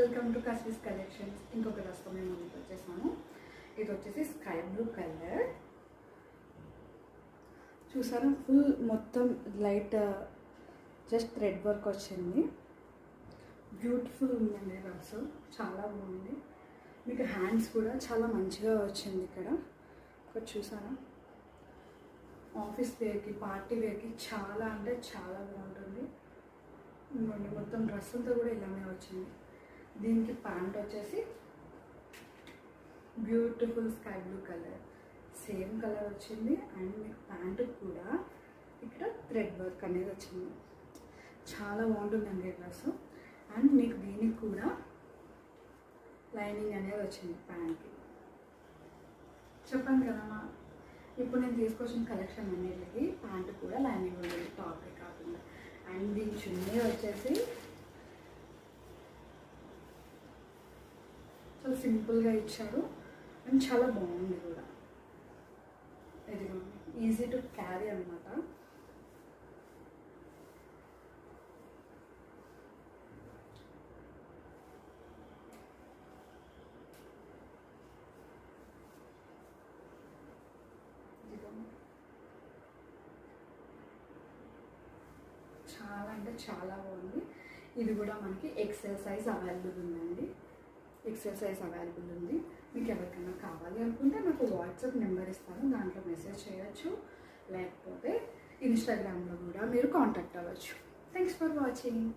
Welcome to కస్విస్ collections. ఇంకొక డ్రెస్తో మేము ముందుకు వచ్చేసాము. ఇది వచ్చేసి స్కై బ్లూ కలర్. చూసారా, ఫుల్ మొత్తం లైట్ జస్ట్ థ్రెడ్ వర్క్ వచ్చింది. బ్యూటిఫుల్ ఉందండి డ్రెస్, చాలా బాగుంది. మీకు హ్యాండ్స్ కూడా చాలా మంచిగా వచ్చింది. ఇక్కడ చూసారా, ఆఫీస్ వేర్కి పార్టీ వేర్కి చాలా అంటే చాలా బాగుంటుంది. ఇంకోండి మొత్తం డ్రెస్ అంతా కూడా ఇలానే వచ్చింది. దీనికి ప్యాంట్ వచ్చేసి beautiful sky blue colour, same colour వచ్చింది. అండ్ మీకు ప్యాంట్ కూడా ఇక్కడ థ్రెడ్ వర్క్ అనేది వచ్చింది. చాలా బాగుంటుందండి డ్రెస్. అండ్ మీకు దీనికి కూడా లైనింగ్ అనేది వచ్చింది ప్యాంట్కి. చెప్పాను కదా, ఇప్పుడు నేను తీసుకొచ్చిన కలెక్షన్ అన్నిటికి ప్యాంట్ కూడా లైనింగ్ ఉండేది, టాపే కాకుండా. అండ్ దీని చున్నీ వచ్చేసి చాలా సింపుల్గా ఇచ్చారు అండ్ చాలా బాగుంది కూడా. ఇది ఈజీ టు క్యారీ అన్నమాట. చాలా అంటే చాలా బాగుంది. ఇది కూడా మనకి ఎక్సెల్ సైజ్ అవైలబుల్ ఉందండి. ఎక్సెల్ సైజ్ అవైలబుల్ ఉంది. మీకు ఎవరికైనా కావాలి అనుకుంటే నాకు వాట్సాప్ నెంబర్ ఇస్తాను, దాంట్లో మెసేజ్ చేయొచ్చు. లేకపోతే ఇన్స్టాగ్రామ్లో కూడా మీరు కాంటాక్ట్ అవ్వచ్చు. Thanks for watching.